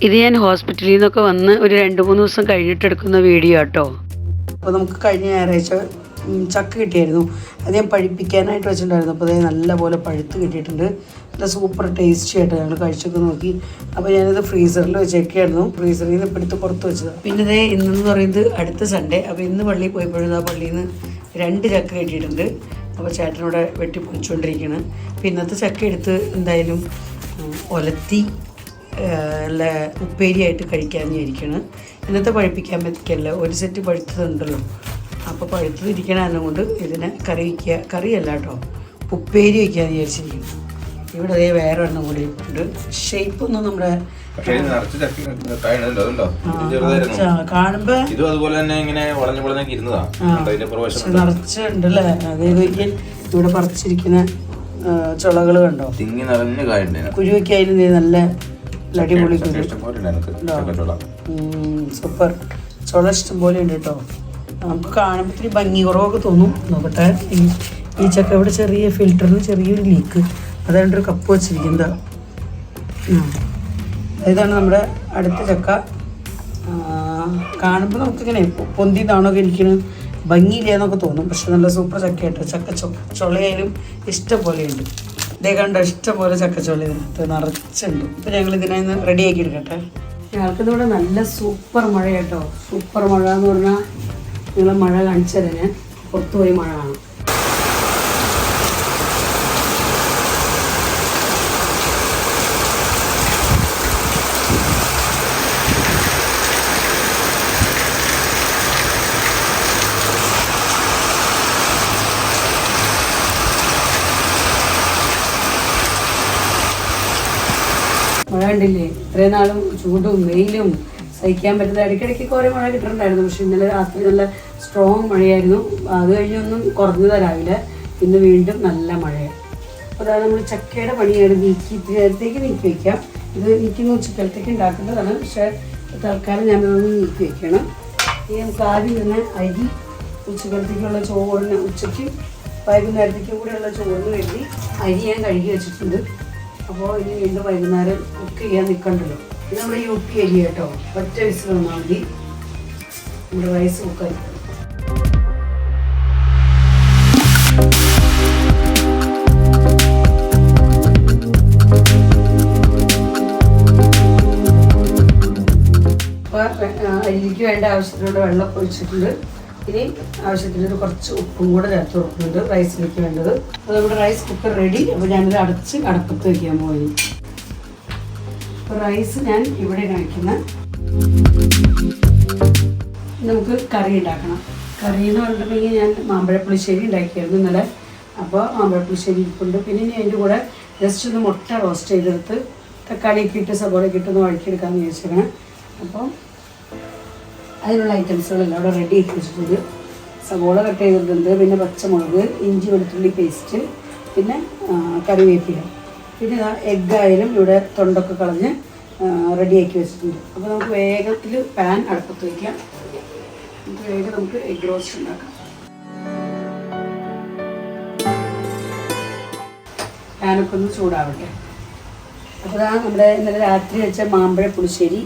ഇത് ഞാൻ ഹോസ്പിറ്റലിൽ നിന്നൊക്കെ വന്ന് ഒരു 2-3 ദിവസം കഴിഞ്ഞിട്ട് എടുക്കുന്ന വീഡിയോ കേട്ടോ. അപ്പോൾ നമുക്ക് കഴിഞ്ഞ ഞായറാഴ്ച ചക്ക കിട്ടിയായിരുന്നു. അത് ഞാൻ പഴുപ്പിക്കാനായിട്ട് വെച്ചിട്ടുണ്ടായിരുന്നു. അപ്പോൾ അത് നല്ലപോലെ പഴുത്ത് കിട്ടിയിട്ടുണ്ട്. നല്ല സൂപ്പർ ടേസ്റ്റി ആയിട്ട് ഞങ്ങൾ കഴിച്ചൊക്കെ നോക്കി. അപ്പോൾ ഞാനിത് ഫ്രീസറിൽ വെച്ചേക്കായിരുന്നു. ഫ്രീസറിൽ നിന്ന് ഇപ്പോൾ എടുത്ത് പുറത്ത് വെച്ചതാണ്. പിന്നെ ഇതേ ഇന്നെന്ന് പറയുന്നത് അടുത്ത സൺഡേ. അപ്പോൾ ഇന്ന് പള്ളിയിൽ പോയപ്പോഴും ആ പള്ളിയിൽ നിന്ന് 2 ചക്ക കിട്ടിയിട്ടുണ്ട്. അപ്പോൾ ചേട്ടനോടെ വെട്ടി പൊളിച്ചുകൊണ്ടിരിക്കുകയാണ്. അപ്പോൾ ഇന്നത്തെ ചക്ക എടുത്ത് എന്തായാലും ഒലത്തി നല്ല ഉപ്പേരിയായിട്ട് കഴിക്കാമെന്ന് വിചാരിക്കുകയാണ്. ഇന്നത്തെ പഴുപ്പിക്കാൻ പറ്റിക്കല്ല, ഒരു സെറ്റ് പഴുത്തതുണ്ടല്ലോ. അപ്പോൾ പഴുത്തതിരിക്കണ കൊണ്ട് ഇതിനെ കറിയല്ല കേട്ടോ, ഉപ്പേരി വയ്ക്കാമെന്ന് വിചാരിച്ചിരിക്കുന്നു. ഇവിടെ അതേ വേറെ എണ്ണം കൂടി ഉണ്ട്. ഷേപ്പൊന്നും നമ്മുടെ കാണുമ്പോ നിറച്ചുണ്ടല്ലേ. അതായത് ഇവിടെ പറിച്ചിരിക്കുന്ന ചുളകൾ കണ്ടോ, കുരുവയ്ക്കായാലും നല്ല അടിപൊളി സൂപ്പർ ചുള ഇഷ്ടം പോലെ ഉണ്ട് കേട്ടോ. നമുക്ക് കാണുമ്പോൾ ഇത്തിരി ഭംഗി കുറവൊക്കെ തോന്നും. നോക്കട്ടെ, ഈ ചക്ക ഇവിടെ ചെറിയ ഫിൽറ്ററിന് ചെറിയൊരു ലീക്ക്, അതാണ്ടൊരു കപ്പ് വെച്ചിരിക്കുന്നത്. ഇതാണ് നമ്മുടെ അടുത്ത ചക്ക. കാണുമ്പോൾ നമുക്കിങ്ങനെ പൊന്തിന്നാണൊക്കെ ഇരിക്കുന്നത്, ഭംഗിയില്ല എന്നൊക്കെ തോന്നും. പക്ഷെ നല്ല സൂപ്പർ ചക്കയായിട്ട് ചക്ക ചുളയായാലും ഇഷ്ടം പോലെയുണ്ട്. ഇതേ കണ്ട ഇഷ്ടം പോലെ ചക്കച്ചുള ഇതിനകത്ത് നിറച്ചുണ്ട്. ഇപ്പം ഞങ്ങൾ ഇതിനെ റെഡിയാക്കി എടുക്കട്ടെ. ഞങ്ങൾക്കിതിവിടെ നല്ല സൂപ്പർ മഴ കേട്ടോ. സൂപ്പർ മഴ എന്ന് പറഞ്ഞാൽ നിങ്ങൾ മഴ കാണിച്ചു തരാൻ പുറത്തു പോയി മഴ കാണാം. മഴ കണ്ടില്ലേ, ഇത്രയും നാളും ചൂടും വെയിലും സഹിക്കാൻ പറ്റുന്ന ഇടയ്ക്കിടയ്ക്ക് കുറേ മഴ കിട്ടുന്നുണ്ടായിരുന്നു. പക്ഷെ ഇന്നലെ രാത്രി നല്ല സ്ട്രോങ് മഴയായിരുന്നു. അത് കഴിഞ്ഞൊന്നും കുറഞ്ഞതാ രാവിലെ. ഇന്ന് വീണ്ടും നല്ല മഴയാണ്. അപ്പോൾ അതാണ് നമ്മൾ ചക്കയുടെ പണിയാണ്. നേരത്തേക്ക് നീക്കി വയ്ക്കാം. ഇത് നീക്കുന്ന ഉച്ചക്കലത്തേക്ക് ഉണ്ടാക്കേണ്ടതാണ്. പക്ഷേ തൽക്കാലം ഞാനതൊന്ന് നീക്കി വയ്ക്കണം. ഇനി നമുക്ക് ആദ്യം തന്നെ അരി ഉച്ചക്കലത്തേക്കുള്ള ചോറിന്, ഉച്ചയ്ക്കും വൈകുന്നേരത്തേക്കും കൂടെയുള്ള ചോറിന് വേണ്ടി അരി ഞാൻ കഴുകി വെച്ചിട്ടുണ്ട്. അപ്പോൾ ഇനി വീണ്ടും വൈകുന്നേരം കുക്ക് ചെയ്യാൻ നിൽക്കണ്ടല്ലോ. ഇത് നമ്മുടെ UP അരി കേട്ടോ. ഒറ്റ വിസിൽ വന്നാൽ മതി നമ്മുടെ റൈസ് കുക്കർ. അപ്പോൾ അരിക്ക് വേണ്ട ആവശ്യത്തിനുള്ള വെള്ളം ഒഴിച്ചിട്ടുണ്ട്. ഇനി ആവശ്യത്തിന് കുറച്ച് ഉപ്പും കൂടെ ചേർത്ത് കൊടുക്കുന്നുണ്ട് റൈസിലേക്ക് വേണ്ടത്. അപ്പോൾ നമ്മുടെ റൈസ് കുക്കർ റെഡി. അപ്പോൾ ഞാനിത് അടച്ച് അടപ്പത്ത് വയ്ക്കാൻ പോയി. അപ്പോൾ റൈസ് ഞാൻ ഇവിടെ കഴിക്കുന്നത്. നമുക്ക് കറി ഉണ്ടാക്കണം. കറി എന്ന് പറഞ്ഞിട്ടുണ്ടെങ്കിൽ ഞാൻ മാമ്പഴപ്പുളിശ്ശേരി ഉണ്ടാക്കിയായിരുന്നു ഇന്നലെ. അപ്പോൾ മാമ്പഴപ്പുളിശ്ശേരി ഇരിപ്പുണ്ട്. പിന്നെ ഇനി അതിൻ്റെ കൂടെ ജസ്റ്റ് ഒന്ന് മുട്ട റോസ്റ്റ് ചെയ്തെടുത്ത് തക്കാളിയൊക്കെ ഇട്ട് സബോളയൊക്കെ ഇട്ടൊന്ന് വഴക്കിയെടുക്കാമെന്ന് വിചാരിച്ചേക്കണം. അപ്പോൾ അതിനുള്ള ഐറ്റംസുകളെല്ലാം അവിടെ റെഡി ആക്കി വെച്ചിട്ടുണ്ട്. സവോള കട്ട് ചെയ്തിട്ടുണ്ട്, പിന്നെ പച്ചമുളക്, ഇഞ്ചി വെളുത്തുള്ളി പേസ്റ്റ്, പിന്നെ കറിവേപ്പില, പിന്നെ എഗ്ഗായാലും ഇവിടെ തൊണ്ടൊക്കെ കളഞ്ഞ് റെഡിയാക്കി വെച്ചിട്ടുണ്ട്. അപ്പോൾ നമുക്ക് വേഗത്തിൽ പാൻ അടുപ്പത്ത് വയ്ക്കാം. വേഗം നമുക്ക് എഗ് റോസ്റ്റ് ഉണ്ടാക്കാം. പാനൊക്കെ ഒന്ന് ചൂടാവട്ടെ. അപ്പോൾ നമ്മുടെ ഇന്നലെ രാത്രി വെച്ച മാമ്പഴ പുളിശ്ശേരി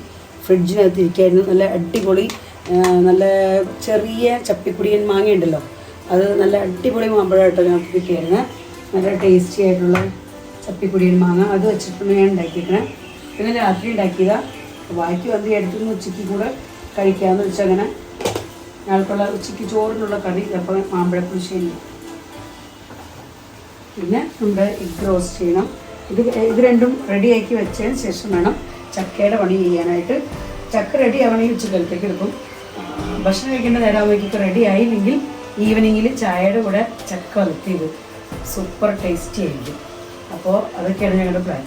ഫ്രിഡ്ജിനകത്ത് ഇരിക്കായിരുന്നു. നല്ല അടിപൊളി നല്ല ചെറിയ ചപ്പിക്കുടിയൻ മാങ്ങ ഉണ്ടല്ലോ, അത് നല്ല അടിപൊളി മാമ്പഴമായിട്ട് ഞങ്ങൾക്ക് കിട്ടിയായിരുന്നു. നല്ല ടേസ്റ്റി ആയിട്ടുള്ള ചപ്പിക്കുടിയൻ മാങ്ങ അത് വെച്ചിട്ടാണ് ഞാൻ ഉണ്ടാക്കിയിരിക്കണേ. പിന്നെ രാത്രി ഉണ്ടാക്കിയതാണ്. ബാക്കി വന്ന് എടുത്തുനിന്ന് ഉച്ചയ്ക്ക് കൂടെ കഴിക്കാമെന്ന് വെച്ചാൽ അങ്ങനെ ഞങ്ങൾക്കുള്ള ഉച്ചയ്ക്ക് ചോറിനുള്ള കറി അപ്പോൾ മാമ്പഴപ്പുളിശ്ശേരി. പിന്നെ നമ്മുടെ എഗ് റോസ്റ്റ് ചെയ്യണം. ഇത് രണ്ടും റെഡിയാക്കി വെച്ചതിന് ശേഷം വേണം ചക്കയുടെ പണി ചെയ്യാനായിട്ട്. ചക്ക റെഡി ആവണമെങ്കിൽ ഉച്ചക്കലത്തേക്ക് എടുക്കും. ഭക്ഷണം കഴിക്കേണ്ട നേരമാകുമ്പോഴേക്കൊക്കെ റെഡി ആയില്ലെങ്കിൽ ഈവനിങ്ങിൽ ചായയുടെ കൂടെ ചക്ക വലത്തിയത് സൂപ്പർ ടേസ്റ്റി ആയിരിക്കും. അപ്പോൾ അതൊക്കെയാണ് ഞങ്ങളുടെ പ്ലാൻ.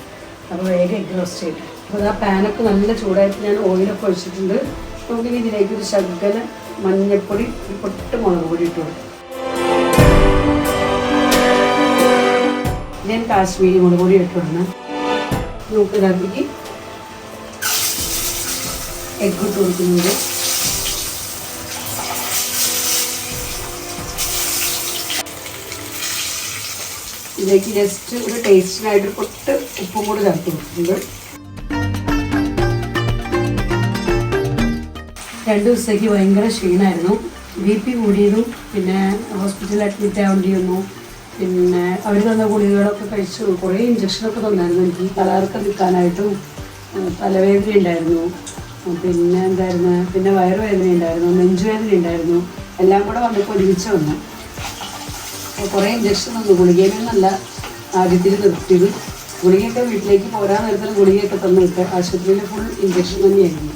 അപ്പോൾ വേഗം എഗ് റോസ്റ്റ് ചെയ്തിട്ട്. അപ്പോൾ ആ പാനൊക്കെ നല്ല ചൂടായിട്ട് ഞാൻ ഓയിലൊക്കെ ഒഴിച്ചിട്ടുണ്ട്. നമുക്കിനി ഇതിലേക്ക് ഒരു ശകല മഞ്ഞൾപ്പൊടി, ഒരു പൊട്ട് മുളക് പൊടി ഇട്ട് കൊടുക്കും. ഞാൻ കാശ്മീരി മുളക് പൊടി ഇട്ടിടണം. നമുക്ക് ഇതിലേക്ക് എഗ് ഇട്ട് കൊടുക്കുന്നുണ്ട്. ഇതിലേക്ക് ജസ്റ്റ് ഒരു ടേസ്റ്റിനായിട്ട് പൊട്ട് ഉപ്പും കൂടി ചേർത്ത് കൊടുക്കുന്നുണ്ട്. 2 ദിവസത്തേക്ക് ഭയങ്കര ക്ഷീണമായിരുന്നു. BP കൂടിയതും പിന്നെ ഹോസ്പിറ്റലിൽ അഡ്മിറ്റ് ആവേണ്ടി വന്നു. പിന്നെ അവർ തന്ന ഗുളികകളൊക്കെ കഴിച്ചു. കുറേ ഇഞ്ചക്ഷനൊക്കെ തന്നായിരുന്നു എനിക്ക്. തലകറക്കം നിൽക്കാനായിട്ടും തലവേദന ഉണ്ടായിരുന്നു, പിന്നെ എന്തായിരുന്നു, പിന്നെ വയറുവേദന ഉണ്ടായിരുന്നു, നെഞ്ചുവേദന ഉണ്ടായിരുന്നു. എല്ലാം കൂടെ വന്നപ്പോൾ ഒരുമിച്ച് വന്നു. കുറേ ഇഞ്ചക്ഷൻ തന്നു. ഗുളികയിലൊന്നല്ല ആദ്യത്തിൽ നിർത്തിയത്. ഗുളികയൊക്കെ വീട്ടിലേക്ക് പോരാൻ നേരത്തിൽ ഗുളികയൊക്കെ തന്നിട്ട് ആശുപത്രിയിൽ ഫുൾ ഇഞ്ചക്ഷൻ തന്നെയായിരുന്നു.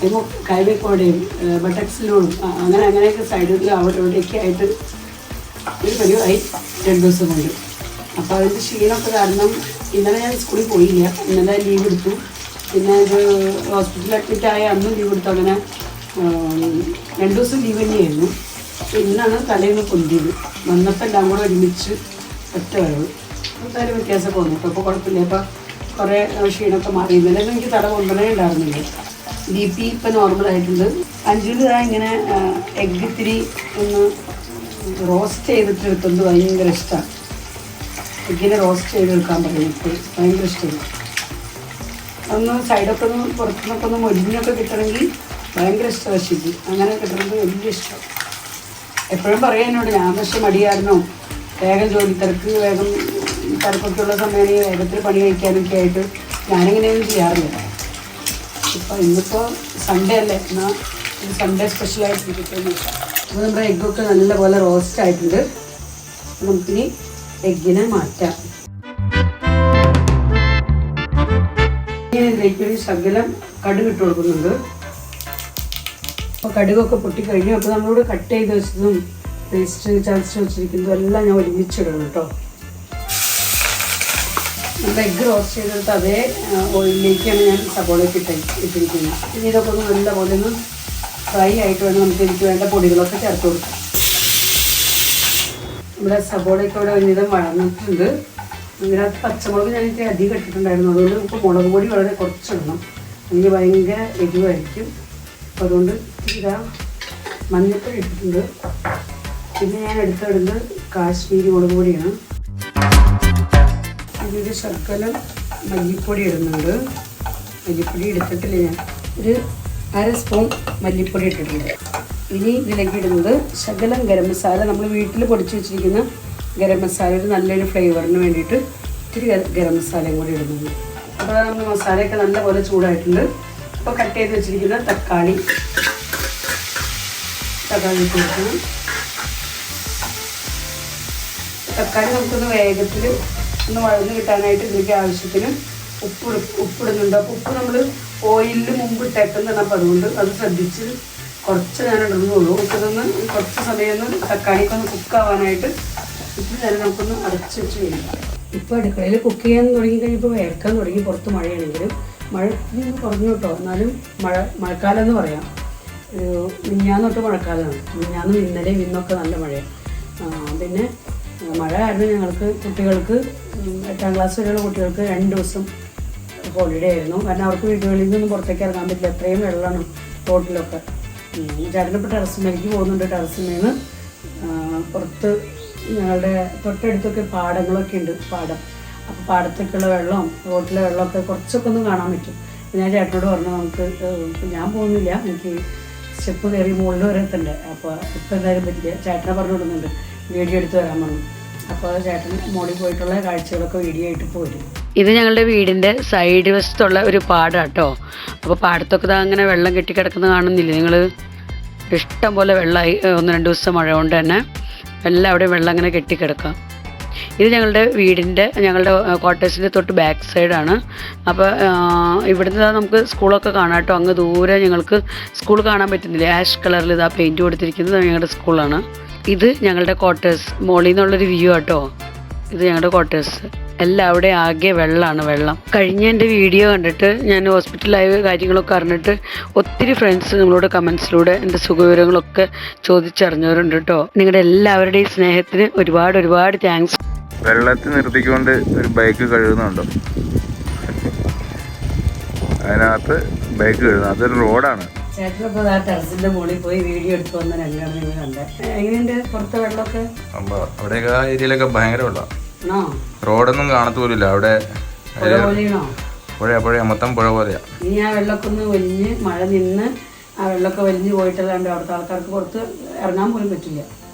ഇപ്പോൾ കൈവയ്ക്കോടെയും ബട്ടക്സിലോടും അങ്ങനെയൊക്കെ സൈഡിൽ അവിടെ ഇവിടെയൊക്കെ ആയിട്ട് ഒരു പരിവായി 2 ദിവസം കൊണ്ട്. അപ്പോൾ അതിൻ്റെ ക്ഷീണമൊക്കെ കാരണം ഇന്നലെ ഞാൻ സ്കൂളിൽ പോയില്ല. ഇന്നലെ ലീവ് എടുത്തു. പിന്നെ ഇത് ഹോസ്പിറ്റലിൽ അഡ്മിറ്റ് ആയ അന്നും ലീവ് എടുത്തു. അങ്ങനെ 2 ദിവസം ലീവ് തന്നെയായിരുന്നു. ഇന്നാണ് തലേന്ന് പൊന്തിയത്. വന്നപ്പോൾ എല്ലാം കൂടെ ഒരുമിച്ച് ഒറ്റ വരവ്. എന്തായാലും വ്യത്യാസമൊക്കെ വന്നു. അപ്പോൾ കുഴപ്പമില്ല. അപ്പോൾ കുറേ ക്ഷീണമൊക്കെ മാറി. ഇന്നലെ എനിക്ക് തല കൊണ്ടുവരേ ഉണ്ടായിരുന്നില്ല. BP ഇപ്പം നോർമലായിട്ടുണ്ട്. അഞ്ചിന് ഇങ്ങനെ എഗ്ഗ് ഇത്തിരി ഒന്ന് റോസ്റ്റ് ചെയ്തിട്ട് എടുക്കുന്നത് ഭയങ്കര ഇഷ്ടമാണ്. എഗ്ഗിനെ റോസ്റ്റ് ചെയ്തെടുക്കാൻ പറയും. ഇപ്പോൾ ഭയങ്കര ഇഷ്ടമാണ്. ഒന്ന് സൈഡൊക്കെ ഒന്ന് പുറത്തുനിന്നൊക്കെ ഒന്ന് മൊരിഞ്ഞൊക്കെ കിട്ടണമെങ്കിൽ ഭയങ്കര ഇഷ്ടമാണ് ശരി. അങ്ങനെ കിട്ടുന്നത് വലിയ ഇഷ്ടം. എപ്പോഴും പറയാം എന്നോട്, ഞാൻ പക്ഷേ മടിയായിരുന്നോ, വേഗം ജോലി തിരക്ക്, വേഗം തിരക്കൊക്കെയുള്ള സമയമാണെങ്കിൽ വേഗത്തിൽ പണി കഴിക്കാനൊക്കെ ആയിട്ട് ഞാനിങ്ങനെയൊന്നും ചെയ്യാറില്ല. ഇപ്പോൾ ഇന്നിപ്പോൾ സൺഡേ അല്ലേ, എന്നാൽ ഒരു സൺഡേ സ്പെഷ്യലായിട്ട് കിട്ടുമെന്ന് വെച്ചാൽ അപ്പോൾ നമ്മുടെ എഗ്ഗൊക്കെ നല്ലപോലെ റോസ്റ്റ് ആയിട്ടുണ്ട്. നമുക്കിനി എഗ്ഗിനെ മാറ്റാം. ഇതിലേക്ക് ശകലം കടുക് ഇട്ട് കൊടുക്കുന്നുണ്ട്. അപ്പോൾ കടുകൊക്കെ പൊട്ടിക്കഴിഞ്ഞു. അപ്പോൾ നമ്മളിവിടെ കട്ട് ചെയ്ത് വെച്ചതും പേസ്റ്റ് ചതച്ച് വെച്ചിരിക്കുന്നതും എല്ലാം ഞാൻ ഒരുമിച്ചിടണം കേട്ടോ. നമ്മൾ എഗ്ഗ് റോസ്റ്റ് ചെയ്തെടുത്ത് അതേ ഓയിലിലേക്കാണ് ഞാൻ സബോളയൊക്കെ ഇട്ടിരിക്കുന്നത്. ഇനി ഇതൊക്കെ ഒന്ന് നല്ലപോലെ ഒന്ന് ഫ്രൈ ആയിട്ട് വേണം നമുക്ക് എനിക്ക് വേണ്ട പൊടികളൊക്കെ ചേർത്ത് കൊടുക്കാം. നമ്മുടെ സബോളയൊക്കെ ഇവിടെ ഒരുവിധം വഴന്നിട്ടുണ്ട്. ഇതിനകത്ത് പച്ചമുളക് ഞാനിട്ട് അധികം ഇട്ടിട്ടുണ്ടായിരുന്നു. അതുകൊണ്ട് നമുക്ക് മുളക് പൊടി വളരെ കുറച്ചിടണം, എനിക്ക് ഭയങ്കര എരിവായിരിക്കും. അപ്പോൾ അതുകൊണ്ട് ഇതാ മഞ്ഞൾപ്പൊടി ഇട്ടിട്ടുണ്ട്. പിന്നെ ഞാൻ എടുത്തിടുന്നത് കാശ്മീരി മുളക് പൊടിയാണ്. ഇതിൽ ശകലം മല്ലിപ്പൊടി ഇടുന്നുണ്ട്. മല്ലിപ്പൊടി എടുത്തിട്ടില്ല ഞാൻ. ഒരു 1/2 സ്പൂൺ മല്ലിപ്പൊടി ഇട്ടിട്ടുണ്ട്. ഇനി ഇതിലേക്ക് ഇടുന്നത് ശകലം ഗരം മസാല. നമ്മൾ വീട്ടിൽ പൊടിച്ച് വെച്ചിരിക്കുന്ന ഗരം മസാല, ഒരു നല്ലൊരു ഫ്ലേവറിന് വേണ്ടിയിട്ട് ഇത്തിരി ഗരം മസാലയും കൂടി ഇടുന്നുണ്ട്. അപ്പോൾ നമ്മൾ മസാലയൊക്കെ നല്ലപോലെ ചൂടായിട്ടുണ്ട്. അപ്പോൾ കട്ട് ചെയ്ത് വെച്ചിരിക്കുന്ന തക്കാളി ഇട്ട് കൊടുക്കണം. തക്കാളി നമുക്കൊന്ന് വേഗത്തിൽ ഒന്ന് വഴന്ന് കിട്ടാനായിട്ട് ഇതിലേക്ക് ആവശ്യത്തിന് ഉപ്പിടുന്നുണ്ട്. അപ്പോൾ ഉപ്പ് നമ്മൾ ഓയിലിൽ മുമ്പ് ഇട്ടേക്കുന്നതാണ്. അപ്പോൾ അതുകൊണ്ട് അത് ശ്രദ്ധിച്ച് കുറച്ച് ഞാൻ ഇടുന്നുള്ളൂ. ഇതൊന്ന് കുറച്ച് സമയം ഒന്ന് തക്കാളിക്കൊന്ന് കുക്കാവാനായിട്ട് ഇപ്പം തന്നെ നമുക്കൊന്ന് അടച്ച് വെച്ച് കഴിയും. ഇപ്പോൾ അടുക്കളയിൽ കുക്ക് ചെയ്യാൻ തുടങ്ങി കഴിഞ്ഞപ്പോൾ വേർക്കാൻ തുടങ്ങി. പുറത്ത് മഴയാണെങ്കിലും മഴ കുറഞ്ഞു കേട്ടോ. എന്നാലും മഴക്കാലം എന്ന് പറയാം. മിഞ്ഞാന്ന് തൊട്ട് മഴക്കാലമാണ്. മിഞ്ഞാന്നും ഇന്നലെയും ഇന്നൊക്കെ നല്ല മഴയാണ്. പിന്നെ മഴ കാരണം ഞങ്ങൾക്ക് കുട്ടികൾക്ക് 8ാം ക്ലാസ് വരെയുള്ള കുട്ടികൾക്ക് 2 ദിവസം ഹോളിഡേ ആയിരുന്നു. കാരണം അവർക്ക് വീടുകളിൽ നിന്നൊന്നും പുറത്തേക്ക് ഇറങ്ങാൻ പറ്റില്ല. അത്രയും വെള്ളമാണ് റോഡിലൊക്കെ. ചേട്ടനിപ്പോൾ ടെറസിലേക്ക് പോകുന്നുണ്ട്. ടെറസിൽ നിന്ന് പുറത്ത് ഞങ്ങളുടെ തൊട്ടടുത്തൊക്കെ പാടങ്ങളൊക്കെ ഉണ്ട്, പാടം. അപ്പോൾ പാടത്തേക്കുള്ള വെള്ളവും റോഡിലെ വെള്ളമൊക്കെ കുറച്ചൊക്കെ ഒന്ന് കാണാൻ പറ്റും. ഞാൻ ചേട്ടനോട് പറഞ്ഞു നമുക്ക് ഞാൻ പോകുന്നില്ല, എനിക്ക് സ്റ്റെപ്പ് കയറി മുകളിൽ വരെ എത്തണ്ടേ. അപ്പോൾ ഇപ്പം എന്തായാലും പറ്റില്ല. ചേട്ടനെ പറഞ്ഞു വിടുന്നുണ്ട്, വീഡിയോ എടുത്ത് വരാൻ പറഞ്ഞു. അപ്പോൾ ചേട്ടൻ മോളിൽ പോയിട്ടുള്ള കാഴ്ചകളൊക്കെ വീഡിയോ ആയിട്ട് പോരും. ഇത് ഞങ്ങളുടെ വീടിൻ്റെ സൈഡ് വശത്തുള്ള ഒരു പാടാട്ടോ. അപ്പോൾ പാടത്തൊക്കെ അങ്ങനെ വെള്ളം കെട്ടിക്കിടക്കുന്നത് കാണുന്നില്ലേ നിങ്ങൾ? ഇഷ്ടം പോലെ വെള്ളമായി 1-2 ദിവസം മഴ കൊണ്ട് തന്നെ എല്ലാം അവിടെ വെള്ളം അങ്ങനെ കെട്ടിക്കിടക്കാം. ഇത് ഞങ്ങളുടെ വീടിൻ്റെ ഞങ്ങളുടെ ക്വാർട്ടേഴ്സിൻ്റെ തൊട്ട് ബാക്ക് സൈഡാണ്. അപ്പോൾ ഇവിടുന്ന് നമുക്ക് സ്കൂളൊക്കെ കാണാം കേട്ടോ. അങ്ങ് ദൂരെ ഞങ്ങൾക്ക് സ്കൂൾ കാണാൻ പറ്റുന്നില്ല. ആഷ് കളറിൽ ഇതാ പെയിൻറ്റ് കൊടുത്തിരിക്കുന്നത് ഞങ്ങളുടെ സ്കൂളാണ്. ഇത് ഞങ്ങളുടെ ക്വാർട്ടേഴ്സ് മോളിൽ നിന്നുള്ളൊരു വ്യൂ ആട്ടോ. ഇത് ഞങ്ങളുടെ ക്വാർട്ടേഴ്സ്. എല്ലാം അവിടെ ആകെ വെള്ളമാണ്, വെള്ളം. കഴിഞ്ഞ എൻ്റെ വീഡിയോ കണ്ടിട്ട് ഞാൻ ഹോസ്പിറ്റലായ കാര്യങ്ങളൊക്കെ അറിഞ്ഞിട്ട് ഒത്തിരി ഫ്രണ്ട്സ് നമ്മളോട് കമൻസിലൂടെ എൻ്റെ സുഖവിവരങ്ങളൊക്കെ ചോദിച്ചറിഞ്ഞവരുണ്ട് കേട്ടോ. നിങ്ങളുടെ എല്ലാവരുടെയും സ്നേഹത്തിന് ഒരുപാട് താങ്ക്സ്. വെള്ളത്തിൽ നിർത്തിക്കൊണ്ട് ഒരു ബൈക്ക് കഴുകുന്നുണ്ടോ? അതിനകത്ത് ബൈക്ക് കഴുകുന്നു. അതൊരു റോഡാണ്. ചേട്ടനപ്പോൾ ആ ടെറസിന്റെ മുകളിൽ പോയി വീഡിയോ എടുത്തു വന്ന രംഗമാണ് നിങ്ങൾ കണ്ടത്. എങ്ങനെയുണ്ട് പുറത്തെ വെള്ളമൊക്കെ? അവിടെയൊക്കെ ആ ഏരിയയിലൊക്കെ ഭയങ്കര വെള്ളം. റോഡൊന്നും കാണത്തു പോലില്ല. അവിടെ പുഴ മൊത്തം പുഴ പോലെയാ. ഇനി ആ വെള്ളമൊക്കെ ഒന്ന് ഒലിഞ്ഞ് മഴ നിന്ന് ആ വെള്ളമൊക്കെ വലിഞ്ഞു പോയിട്ടല്ലാണ്ട് അവിടുത്തെ ആൾക്കാർക്ക് പുറത്ത് ഇറങ്ങാൻ പോലും പറ്റില്ല.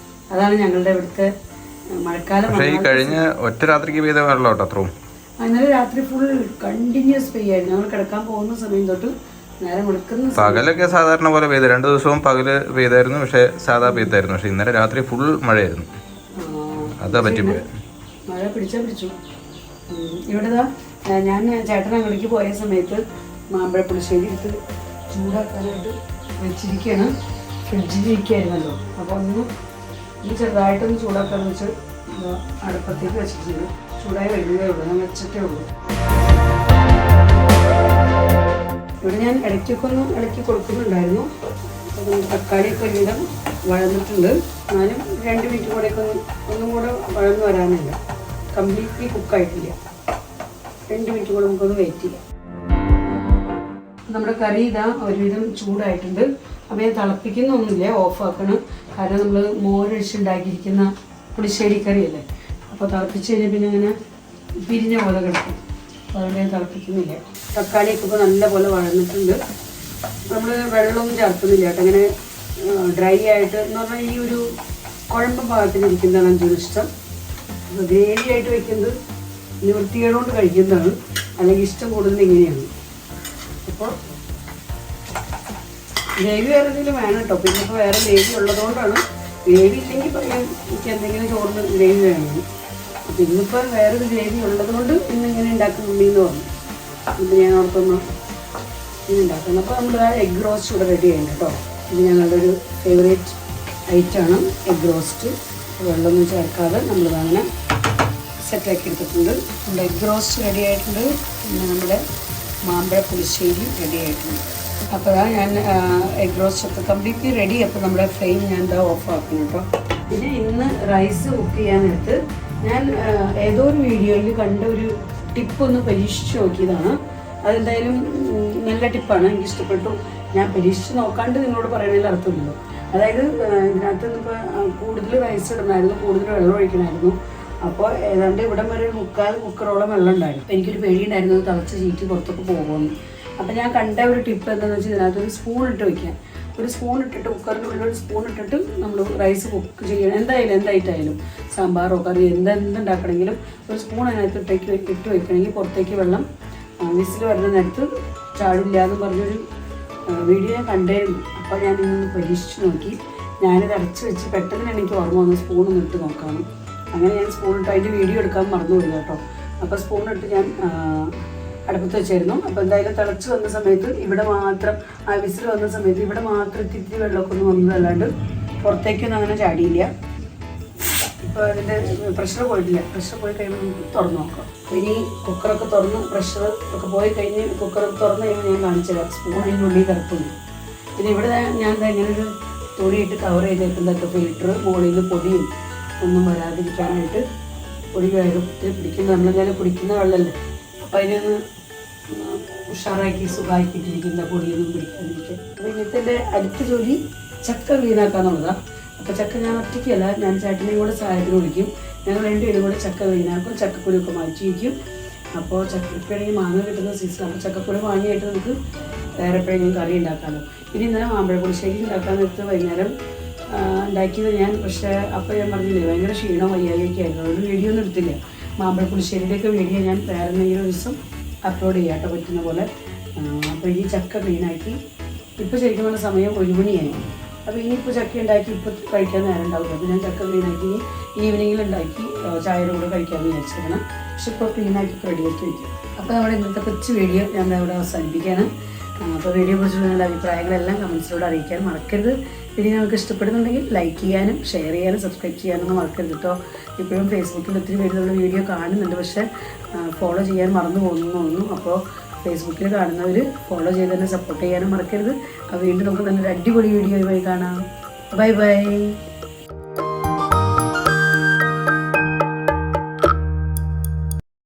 അതാണ് ഞങ്ങളുടെ ഇവിടുത്തെ മഴക്കാലം. പക്ഷേ ഈ കഴിഞ്ഞ ഒറ്റ രാത്രിക്ക് പെയ്ത വെള്ളം കേട്ടോ അത്രയും. ഇന്നലെ രാത്രി ഫുൾ കണ്ടിന്യൂസ് പെയ്യായിരുന്നു. ഞങ്ങൾ കിടക്കാൻ പോകുന്ന സമയം തൊട്ട് നേരം വെളുക്കുന്ന പകലൊക്കെ സാധാരണ പോലെ പെയ്ത് 2 ദിവസവും പകല് പെയ്തായിരുന്നു, പക്ഷെ സാധാ പെയ്തായിരുന്നു. പക്ഷെ ഇന്നലെ രാത്രി ഫുൾ മഴയായിരുന്നു. അതാ പറ്റിപ്പോയത്. മഴ പിടിച്ചു. ഇവിടെ ഞാൻ ചേട്ടൻ അങ്ങോട്ടേക്ക് പോയ സമയത്ത് മാമ്പഴ പുളിശ്ശേരി എടുത്ത് ചൂടാക്കാനായിട്ട് വെച്ചിരിക്കുകയാണ്. ഫ്രിഡ്ജിലിരിക്കുകയായിരുന്നല്ലോ. അപ്പോൾ ഒന്ന് ചെറുതായിട്ടൊന്ന് ചൂടാക്കാന്ന് വെച്ച് അടുപ്പത്തേക്ക് വെച്ചിട്ടുണ്ട്. ചൂടായി വരുന്നതേ ഉള്ളൂ, ഞാൻ വെച്ചിട്ടേ ഉള്ളൂ. ഇവിടെ ഞാൻ ഇടയ്ക്കൊക്കെ ഒന്ന് ഇളക്കി കൊടുക്കുന്നുണ്ടായിരുന്നു. തക്കാളിയൊക്കെ ഒരുവിധം വഴന്നിട്ടുണ്ട്. എന്നാലും 2 മിനിറ്റ് കൂടെയൊക്കെ ഒന്നും കൂടെ വഴന്ന് വരാനില്ല. കംപ്ലീറ്റ്ലി കുക്കായിട്ടില്ല. 2 മിനിറ്റ് കൂടെ നമുക്കൊന്ന് വെയിറ്റ് ചെയ്യാം. നമ്മുടെ കറി ഇതാ ഒരുവിധം ചൂടായിട്ടുണ്ട്. അപ്പോൾ ഞാൻ തിളപ്പിക്കുന്നൊന്നുമില്ല, ഓഫാക്കണം. കാരണം നമ്മൾ മോരൊഴിച്ചുണ്ടാക്കിയിരിക്കുന്ന പുളിശ്ശേരി കറിയല്ലേ. അപ്പോൾ തിളപ്പിച്ച് കഴിഞ്ഞാൽ പിന്നെ അങ്ങനെ പിരിഞ്ഞ പോലെ കിടക്കും. അപ്പോൾ അതുകൊണ്ട് ഞാൻ തിളപ്പിക്കുന്നില്ല. തക്കാളിയൊക്കെ ഇപ്പോൾ നല്ലപോലെ വഴന്നിട്ടുണ്ട്. നമ്മൾ വെള്ളമൊന്നും ചേർക്കുന്നില്ല കേട്ടോ. അങ്ങനെ ഡ്രൈ ആയിട്ട് എന്ന് പറഞ്ഞാൽ ഈ ഒരു കുഴമ്പ് ഭാഗത്തിലിരിക്കുന്നതാണ് എനിക്ക് ഇഷ്ടം. ഗ്രേവി ആയിട്ട് വയ്ക്കുന്നത് നിവൃത്തികേടുകൊണ്ട് കഴിക്കുന്നതാണ്, അല്ലെങ്കിൽ ഇഷ്ടം കൂടുതൽ ഇങ്ങനെയാണ്. അപ്പോൾ ഗ്രേവി വേറെ എന്തെങ്കിലും വേണം കേട്ടോ. പിന്നെ ഇപ്പോൾ വേറെ ഗ്രേവി ഉള്ളതുകൊണ്ടാണ്. ഗ്രേവി ഇല്ലെങ്കിൽ പറയാൻ എനിക്ക് എന്തെങ്കിലും ചോറിന് ഗ്രേവി വേണം. അപ്പോൾ ഇന്നിപ്പോൾ വേറൊരു ഗ്രേവി ഉള്ളതുകൊണ്ട് ഇന്നിങ്ങനെ ഉണ്ടാക്കുന്നുണ്ടെന്ന് പറഞ്ഞു. ഇത് ഞാൻ ഓർത്തൊന്ന് ഇനി ഉണ്ടാക്കുന്നത്. അപ്പോൾ നമ്മൾ എഗ് റോസ്റ്റ് ഇവിടെ റെഡി ചെയ്യുന്നുണ്ട് കേട്ടോ. ഇത് ഞങ്ങളുടെ ഒരു ഫേവറേറ്റ് ഐറ്റമാണ് എഗ് റോസ്റ്റ്. വെള്ളമൊന്നും ചേർക്കാതെ നമ്മളിതങ്ങനെ സെറ്റാക്കി എടുത്തിട്ടുണ്ട്. നമ്മുടെ എഗ് റോസ്റ്റ് റെഡി ആയിട്ടുണ്ട്. പിന്നെ നമ്മുടെ മാമ്പഴ പുളിശ്ശേരി റെഡി ആയിട്ടുണ്ട്. അപ്പോൾ ഞാൻ എഗ് റോസ്റ്റ് ഒക്കെ കംപ്ലീറ്റ്ലി റെഡി. അപ്പോൾ നമ്മുടെ ഫ്ലെയിം ഞാൻ എന്താ ഓഫ് ആക്കണം കേട്ടോ. പിന്നെ ഇന്ന് റൈസ് കുക്ക് ചെയ്യാനെടുത്ത് ഞാൻ ഏതോ ഒരു വീഡിയോയിൽ കണ്ട ഒരു ടിപ്പൊന്ന് പരീക്ഷിച്ച് നോക്കിയതാണ്. അതെന്തായാലും നല്ല ടിപ്പാണ്, എനിക്ക് ഇഷ്ടപ്പെട്ടു. ഞാൻ പരീക്ഷിച്ച് നോക്കാണ്ട് നിങ്ങളോട് പറയണതിൽ അർത്ഥമില്ലല്ലോ. അതായത് ഇതിനകത്ത് ഇപ്പോൾ കൂടുതൽ റൈസ് ഇടണമായിരുന്നു, കൂടുതൽ വെള്ളം ഒഴിക്കണമായിരുന്നു. അപ്പോൾ ഏതാണ്ട് ഇവിടം വരെ 3/4 കുക്കറോളം വെള്ളം ഉണ്ടായിരുന്നു. എനിക്കൊരു പേടിയുണ്ടായിരുന്നു തിളച്ച് ചീറ്റി പുറത്തൊക്കെ പോകുമെന്ന്. അപ്പോൾ ഞാൻ കണ്ട ഒരു ടിപ്പ് എന്താണെന്ന് വെച്ചാൽ ഇതിനകത്തൊരു സ്പൂൺ ഇട്ട് വയ്ക്കാം. ഒരു സ്പൂൺ ഇട്ടിട്ട് കുക്കറിൻ്റെ ഉള്ളിൽ ഒരു സ്പൂൺ ഇട്ടിട്ട് നമ്മൾ റൈസ് കുക്ക് ചെയ്യണം. എന്തായിട്ടായാലും സാമ്പാറോ കറി എന്തുണ്ടാക്കണമെങ്കിലും ഒരു സ്പൂൺ അതിനകത്ത് ഇട്ട് വയ്ക്കണമെങ്കിൽ പുറത്തേക്ക് വെള്ളം വിസിൽ വരുന്ന നേരത്ത് ചാടില്ല എന്ന് പറഞ്ഞൊരു വീഡിയോ ഞാൻ കണ്ടായിരുന്നു. അപ്പോൾ ഞാൻ ഇന്ന് പരീക്ഷിച്ച് നോക്കി. ഞാനിത് അടച്ച് വെച്ച് പെട്ടെന്ന് എനിക്ക് ഓർമ്മ വന്നു സ്പൂണൊന്ന് ഇട്ട് നോക്കാമെന്ന്. അങ്ങനെ ഞാൻ സ്പൂണിട്ട് അതിൻ്റെ വീഡിയോ എടുക്കാൻ മറന്നുപോയി കേട്ടോ. അപ്പോൾ സ്പൂണിട്ട് ഞാൻ അടുപ്പത്ത് വെച്ചായിരുന്നു. അപ്പോൾ എന്തായാലും തിളച്ച് വന്ന സമയത്ത് ഇവിടെ മാത്രം ആ വിസിൽ വന്ന സമയത്ത് ഇവിടെ മാത്രം ഇത്തിരി വെള്ളമൊക്കെ ഒന്ന് വന്നതല്ലാണ്ട് പുറത്തേക്കൊന്നും അങ്ങനെ ചാടിയില്ല. ഇപ്പോൾ അതിൻ്റെ പ്രഷർ പോയിട്ടില്ല. പ്രഷർ പോയി കഴിയുമ്പോൾ നമുക്ക് തുറന്ന് നോക്കാം. ഇനി കുക്കറൊക്കെ തുറന്ന് പ്രഷർ ഒക്കെ പോയി കഴിഞ്ഞ് കുക്കറൊക്കെ തുറന്ന് കഴിയുമ്പോൾ ഞാൻ കാണിച്ചു തരാം. സ്പൂൺ അതിൻ്റെ ഉള്ളിൽ കിടപ്പുണ്ട്. പിന്നെ ഇവിടെ ഞാൻ ഇങ്ങനെ ഒരു തുണിയിട്ട് കവർ ചെയ്തേക്കുന്നതൊക്കെ ഫിൽറ്റർ മുകളിൽ നിന്ന് പൊടിയും ഒന്നും വരാതിരിക്കാനായിട്ട് പൊടി വേഗത്തിൽ പിടിക്കുന്ന നമ്മളെന്തായാലും പിടിക്കുന്ന വെള്ളമല്ലേ. അപ്പം അതിനൊന്ന് ഉഷാറാക്കി സുഖമാക്കിയിട്ടിരിക്കുന്ന പൊടിയൊന്നും പിടിക്കാതിരിക്കാൻ. അപ്പോൾ ഇന്നത്തെ അടുത്ത ജോലി ചക്ക ക്ലീനാക്കാന്നുള്ളതാണ്. അപ്പോൾ ചക്ക ഞാൻ ഒറ്റയ്ക്കല്ല, ഞാൻ ചേട്ടനെയും കൂടെ സഹായത്തിന് വിളിക്കും. ഞങ്ങൾ 2 പേരും കൂടെ ചക്ക ക്ലീനാക്കും, ചക്കക്കുരുവൊക്കെ മാറ്റി വയ്ക്കും. അപ്പോൾ ചക്കപ്പഴി മാങ്ങ കിട്ടുന്ന സീസൺ. അപ്പോൾ ചക്കക്കുരു വാങ്ങിയായിട്ട് നമുക്ക് വേറെ എപ്പോഴെങ്കിലും കറി ഉണ്ടാക്കാമല്ലോ. ഇനി ഇന്നലെ മാമ്പഴ പുളിശ്ശേരി ഉണ്ടാക്കാൻ നേരത്ത് വൈകുന്നേരം ഉണ്ടാക്കിയത് ഞാൻ. പക്ഷേ അപ്പോൾ ഞാൻ പറഞ്ഞില്ലേ ഭയങ്കര ക്ഷീണം വയ്യാതൊക്കെ ആയിരുന്നു. അതുകൊണ്ട് വീഡിയോ ഒന്നും എടുത്തില്ല. മാമ്പഴ പുളിശ്ശേരിയുടെയൊക്കെ വീഡിയോ ഞാൻ വേറെ എന്തെങ്കിലും ദിവസം അപ്ലോഡ് ചെയ്യാം കേട്ടോ, പറ്റുന്ന പോലെ. അപ്പോൾ ഈ ചക്ക ക്ലീനാക്കി ഇപ്പോൾ ശരിക്കും പറഞ്ഞ സമയം 1 മണിയായി. അപ്പോൾ ഇനിയിപ്പോൾ ചക്ക ഉണ്ടാക്കി ഇപ്പോൾ കഴിക്കാൻ നേരം ഉണ്ടാവില്ല. അപ്പോൾ ഞാൻ ചക്ക ക്ലീനാക്കി ഈവനിങ്ങിൽ ഉണ്ടാക്കി ചായയുടെ കൂടെ കഴിക്കാമെന്ന് വിചാരിച്ചിരിക്കണം. പക്ഷെ ഇപ്പോൾ ക്ലീനാക്കി റെഡിയാക്കി വയ്ക്കും. അപ്പോൾ നമ്മുടെ ഇന്നത്തെ കൊച്ചു വീഡിയോ ഞാൻ ഇവിടെ അവസാനിപ്പിക്കുകയാണ്. അപ്പോൾ വീഡിയോ കുറിച്ചുള്ള നിങ്ങളുടെ അഭിപ്രായങ്ങളെല്ലാം കമൻസിലൂടെ അറിയിക്കാൻ മറക്കരുത്. വീഡിയോ നിങ്ങൾക്ക് ഇഷ്ടപ്പെടുന്നുണ്ടെങ്കിൽ ലൈക്ക് ചെയ്യാനും ഷെയർ ചെയ്യാനും സബ്സ്ക്രൈബ് ചെയ്യാനൊന്നും മറക്കരുത് കേട്ടോ. ഇപ്പോഴും ഫേസ്ബുക്കിൽ ഒത്തിരി പേര് നമ്മുടെ വീഡിയോ കാണുന്നുണ്ട്, പക്ഷേ ഫോളോ ചെയ്യാൻ മറന്നു പോകുന്നു. അപ്പോൾ ഫേസ്ബുക്കിൽ കാണുന്നവർ ഫോളോ ചെയ്ത് തന്നെ സപ്പോർട്ട് ചെയ്യാനും മറക്കരുത്. അപ്പോൾ വീണ്ടും നമുക്ക് നല്ലൊരു അടിപൊളി വീഡിയോയുമായി കാണാം. Bye bye.